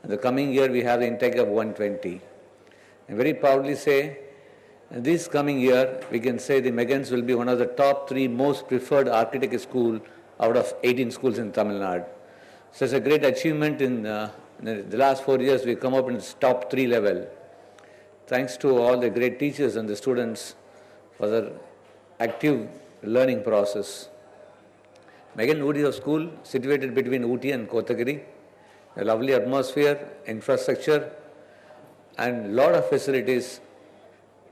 The coming year we have the intake of 120. I very proudly say, this coming year we can say the Megans will be one of the top 3 most preferred architect school out of 18 schools in Tamil Nadu. So it's a great achievement in the last 4 years we've come up in the top 3 level. Thanks to all the great teachers and the students for their active learning process. Megan Wood is a school situated between Ooty and Kotagiri. A lovely atmosphere, infrastructure, and a lot of facilities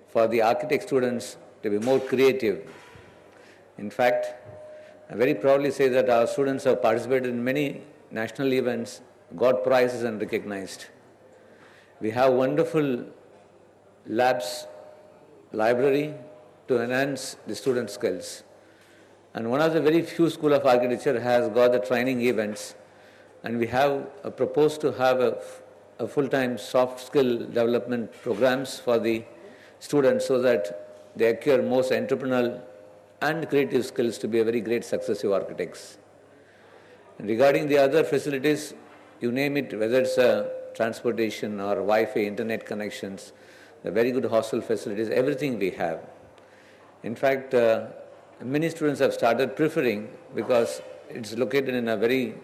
for the architect students to be more creative. In fact, I very proudly say that our students have participated in many national events, got prizes and recognized. We have wonderful labs, library to enhance the student skills. And one of the very few School of Architecture has got the training events, and we have proposed to have a full-time soft skill development programs for the students so that they acquire most entrepreneurial and creative skills to be a very great successive architects. And regarding the other facilities, you name it, whether it's transportation or Wi-Fi, internet connections, the very good hostel facilities, everything we have. In fact, many students have started preferring because it's located in a very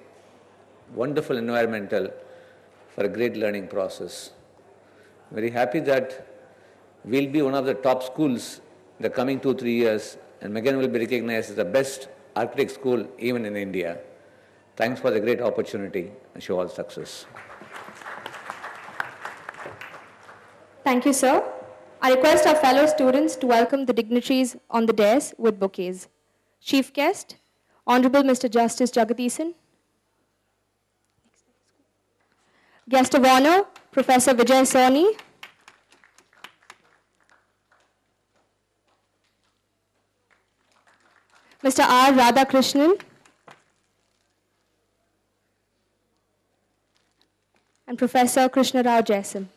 wonderful environmental for a great learning process. Very happy that we'll be one of the top schools in the coming 2-3 years, and Megan will be recognized as the best architect school even in India. Thanks for the great opportunity and show all success. Thank you, sir. I request our fellow students to welcome the dignitaries on the dais with bouquets. Chief guest, Honorable Mr. Justice Jagadeesan. Guest of honor, Professor Vijay Soni. Mr. R. Radhakrishnan. And Professor Krishna Rao Jaisam.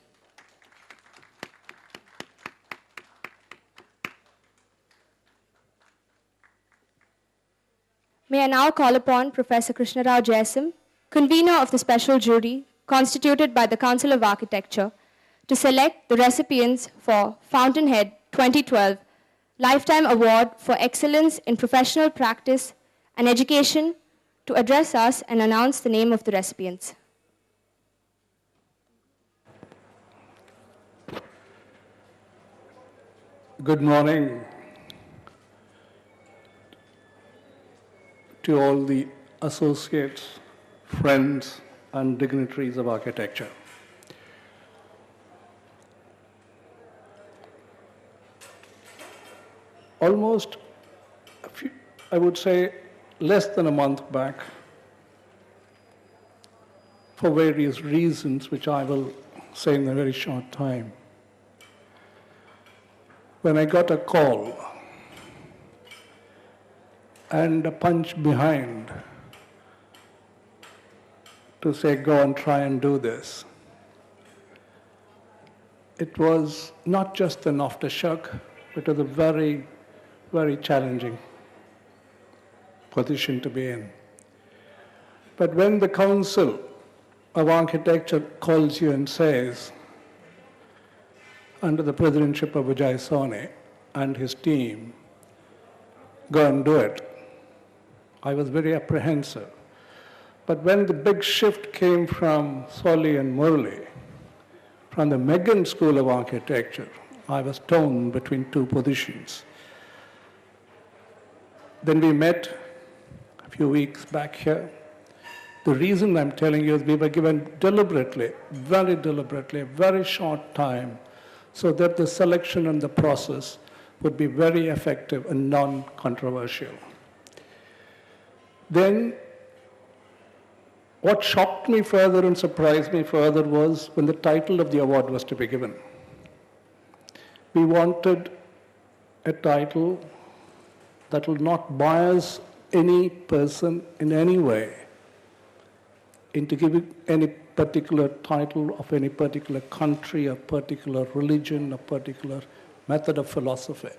May I now call upon Professor Krishna Rao Jaisam, convener of the special jury constituted by the Council of Architecture, to select the recipients for Fountainhead 2012 Lifetime Award for Excellence in Professional Practice and Education, to address us and announce the name of the recipients. Good morning to all the associates, friends, and dignitaries of architecture. Almost, I would say, less than a month back, for various reasons, which I will say in a very short time, when I got a call and a punch behind to say, go and try and do this. It was not just an aftershock, but it was a very, very challenging position to be in. But when the Council of Architecture calls you and says, under the presidency of Vijay Soni and his team, go and do it, I was very apprehensive. But when the big shift came from Soli and Murli, from the Megan School of Architecture, I was torn between 2 positions. Then we met a few weeks back here. The reason I'm telling you is we were given deliberately, a very short time, so that the selection and the process would be very effective and non-controversial. Then, what shocked me further and surprised me further was when the title of the award was to be given. We wanted a title that will not bias any person in any way into giving any particular title of any particular country, a particular religion, a particular method of philosophy.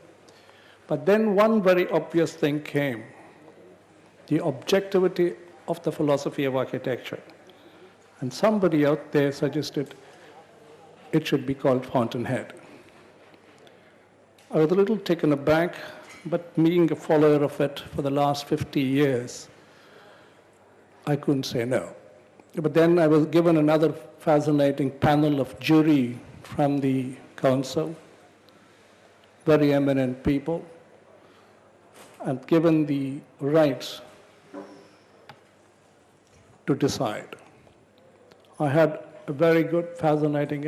But then one very obvious thing came, the objectivity of the philosophy of architecture. And somebody out there suggested it should be called Fountainhead. I was a little taken aback, but being a follower of it for the last 50 years, I couldn't say no. But then I was given another fascinating panel of jury from the council, very eminent people, and given the rights to decide. I had a very good, fascinating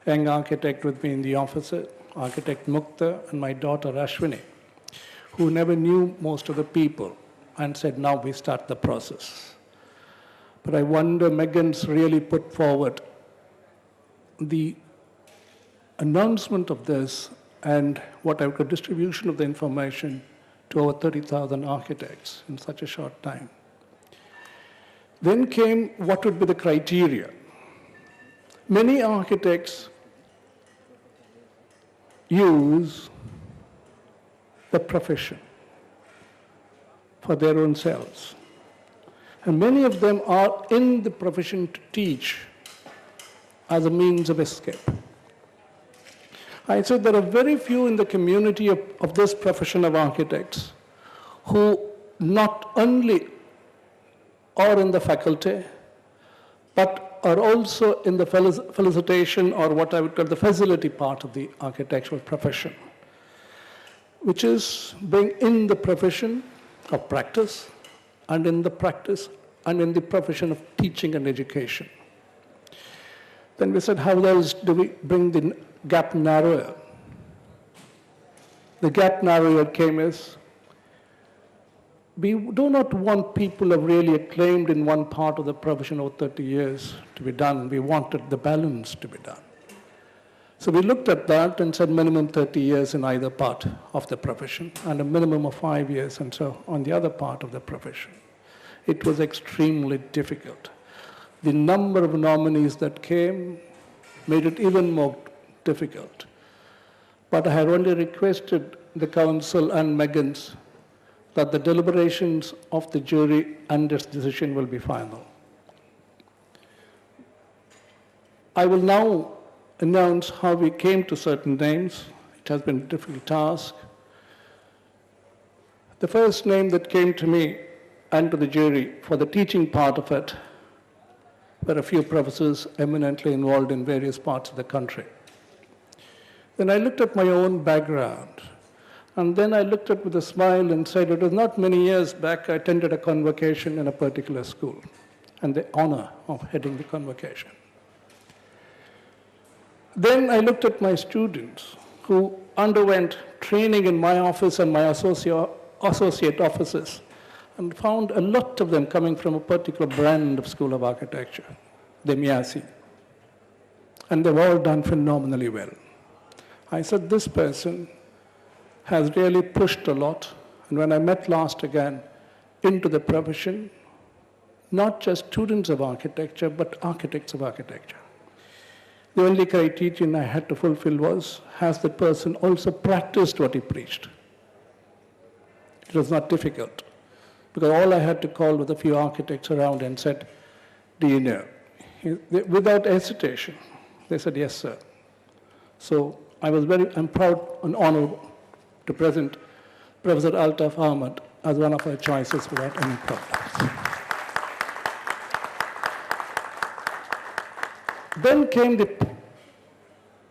young architect with me in the office, architect Mukta, and my daughter Ashwini, who never knew most of the people, and said, now we start the process. But I wonder, Megan's really put forward the announcement of this and what I would call distribution of the information to over 30,000 architects in such a short time. Then came what would be the criteria. Many architects use the profession for their own selves. And many of them are in the profession to teach as a means of escape. I said there are very few in the community of this profession of architects who not only are in the faculty, but are also in the felicitation or what I would call the facility part of the architectural profession, which is being in the profession of practice and in the practice and in the profession of teaching and education. Then we said, how else do we bring the gap narrower? The gap narrower came as, we do not want people who have really acclaimed in one part of the profession over 30 years to be done. We wanted the balance to be done. So we looked at that and said minimum 30 years in either part of the profession and a minimum of 5 years and so on the other part of the profession. It was extremely difficult. The number of nominees that came made it even more difficult. But I had only requested the council and Megan's that the deliberations of the jury and its decision will be final. I will now announce how we came to certain names. It has been a difficult task. The first name that came to me and to the jury for the teaching part of it were a few professors eminently involved in various parts of the country. Then I looked at my own background, and then I looked at with a smile and said, it was not many years back I attended a convocation in a particular school, and the honor of heading the convocation. Then I looked at my students who underwent training in my office and my associate offices, and found a lot of them coming from a particular brand of School of Architecture, the MIASI. And they've all done phenomenally well. I said, this person has really pushed a lot. And when I met last again into the profession, not just students of architecture, but architects of architecture. The only criterion I had to fulfill was, has the person also practiced what he preached? It was not difficult, because all I had to call was a few architects around and said, do you know? Without hesitation, they said, yes, sir. So I'm proud and honored to present Professor Altaf Ahmad as one of our choices without any problems. Then came the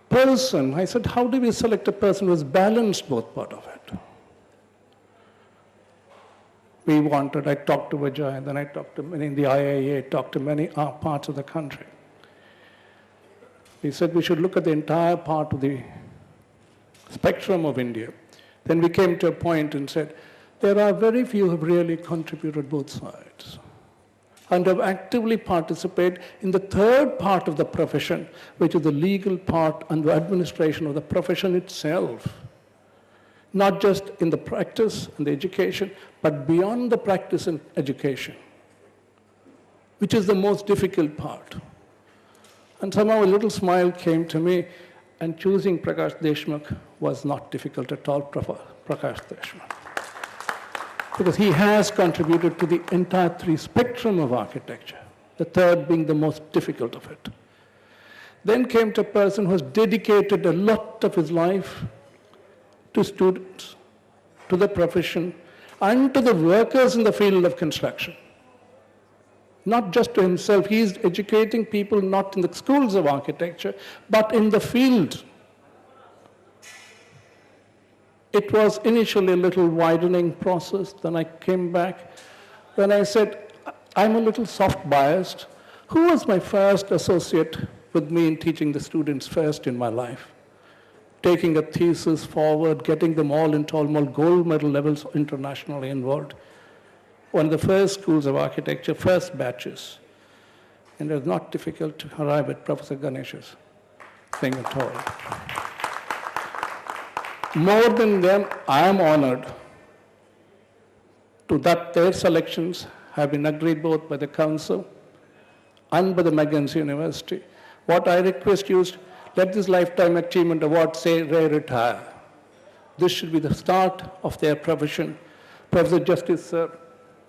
person. I said, how do we select a person who has balanced both part of it? I talked to Vijay, then I talked to many in the IIA, talked to many parts of the country. We said we should look at the entire part of the spectrum of India. Then we came to a point and said, there are very few who have really contributed both sides and have actively participated in the third part of the profession, which is the legal part and the administration of the profession itself. Not just in the practice and the education, but beyond the practice and education, which is the most difficult part. And somehow a little smile came to me, and choosing Prakash Deshmukh was not difficult at all, Prakash Deshmukh. Because he has contributed to the entire three spectrum of architecture. the third being the most difficult of it. Then came to a person who has dedicated a lot of his life to students, to the profession, and to the workers in the field of construction. Not just to himself, he is educating people not in the schools of architecture, but in the field. It was initially a little widening process. Then I came back when I said, I'm a little soft biased. Who was my first associate with me in teaching the students first in my life? Taking a thesis forward, getting them all into almost gold medal levels internationally involved. One of the first schools of architecture, first batches. And it was not difficult to arrive at Professor Ganesha's thing at all. More than them, I am honored to that their selections have been agreed both by the council and by the McGill University. What I request you is, let this Lifetime Achievement Award say they retire. This should be the start of their profession. Professor Justice, sir,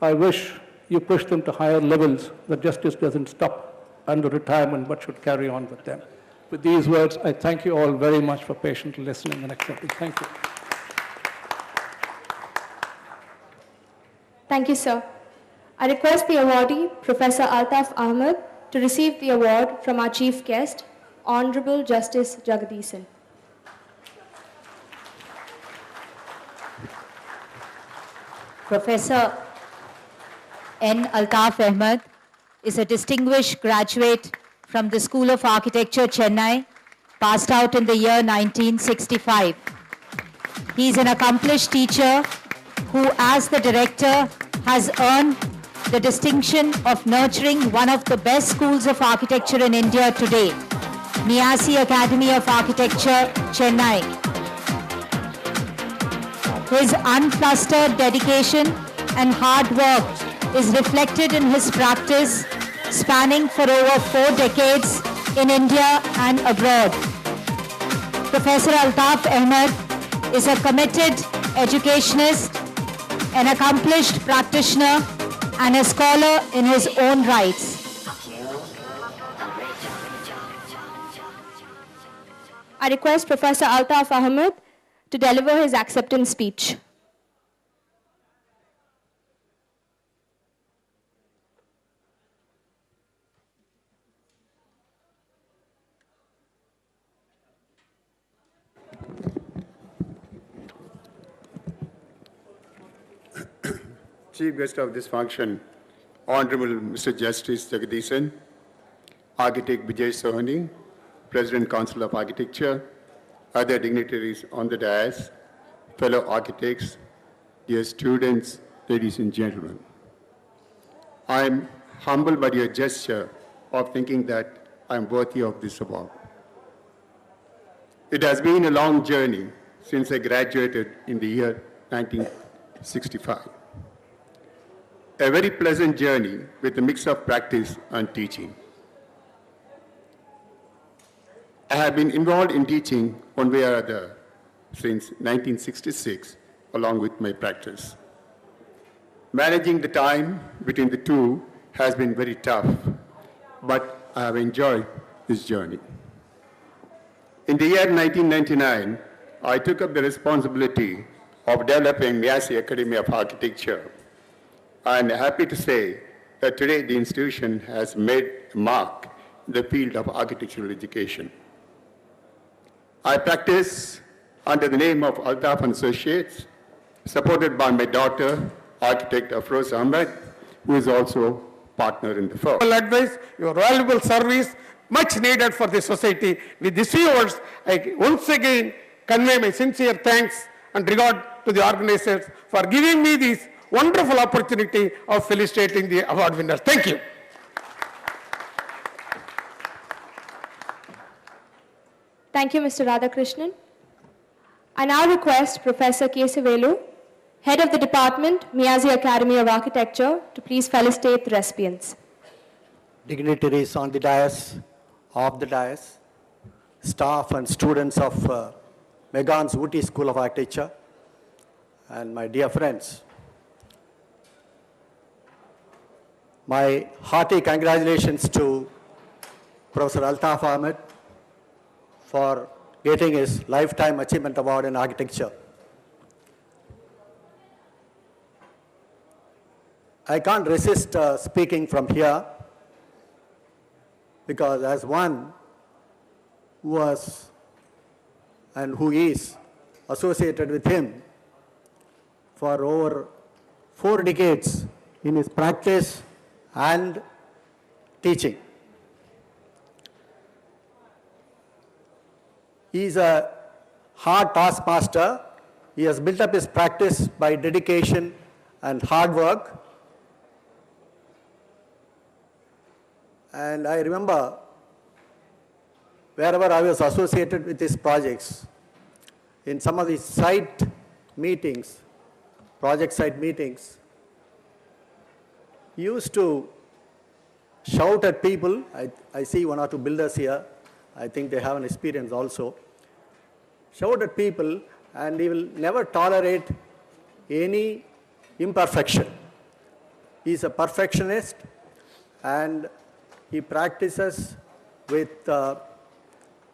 I wish you push them to higher levels. The justice doesn't stop under retirement, but should carry on with them. With these words, I thank you all very much for patiently listening and accepting. Thank you. Thank you, sir. I request the awardee, Professor Altaf Ahmed, to receive the award from our chief guest, Honorable Justice Jagadisan. Professor N. Altaf Ahmed is a distinguished graduate from the School of Architecture, Chennai, passed out in the year 1965. He is an accomplished teacher who, as the director, has earned the distinction of nurturing one of the best schools of architecture in India today, Miyasi Academy of Architecture, Chennai. His unflustered dedication and hard work is reflected in his practice, spanning for over 4 decades in India and abroad. Professor Altaf Ahmed is a committed educationist, an accomplished practitioner, and a scholar in his own rights. I request Professor Altaf Ahmed to deliver his acceptance speech. Chief guest of this function, Honorable Mr. Justice Jagadisan, Architect Vijay Sohani, President Council of Architecture, other dignitaries on the dais, fellow architects, dear students, ladies and gentlemen. I am humbled by your gesture of thinking that I am worthy of this award. It has been a long journey since I graduated in the year 1965. A very pleasant journey with a mix of practice and teaching. I have been involved in teaching one way or other since 1966, along with my practice. Managing the time between the two has been very tough, but I have enjoyed this journey. In the year 1999, I took up the responsibility of developing Miyasi Academy of Architecture. I'm happy to say that today the institution has made a mark in the field of architectural education. I practice under the name of Altaf and Associates, supported by my daughter, architect Afroz Ahmed, who is also partner in the firm. Advice, your valuable service, much needed for the society. With these few words, I once again convey my sincere thanks and regard to the organizers for giving me this wonderful opportunity of felicitating the award winners. Thank you. Thank you, Mr. Radhakrishnan. I now request Professor Kesavelu, Head of the Department, Miyasi Academy of Architecture, to please felicitate the recipients. Dignitaries on the dais, off the dais, staff and students of Meghan's Ooty School of Architecture, and my dear friends. My hearty congratulations to Professor Altaf Ahmed for getting his Lifetime Achievement Award in Architecture. I can't resist speaking from here because as one who was and who is associated with him for over 4 decades in his practice and teaching. He is a hard taskmaster. He has built up his practice by dedication and hard work. And I remember wherever I was associated with his projects, in some of the site meetings, project site meetings, he used to shout at people. I see 1 or 2 builders here. I think they have an experience also. Shout at people, and he will never tolerate any imperfection. He is a perfectionist, and he practices with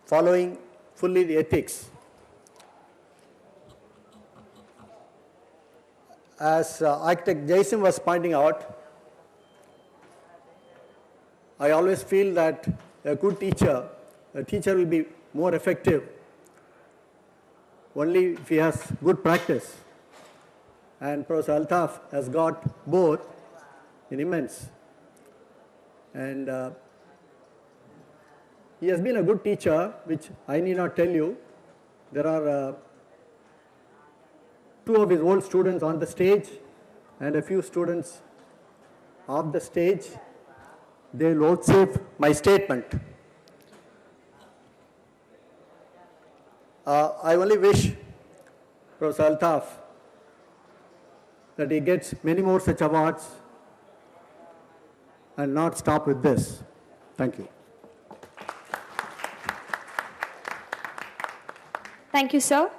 following fully the ethics. As architect Jason was pointing out, I always feel that a good teacher, will be more effective only if he has good practice. And Professor Altaf has got both in immense. And he has been a good teacher, which I need not tell you. There are 2 of his old students on the stage and a few students off the stage. They will vouchsafe my statement. I only wish Professor Altaf that he gets many more such awards and not stop with this. Thank you. Thank you, sir.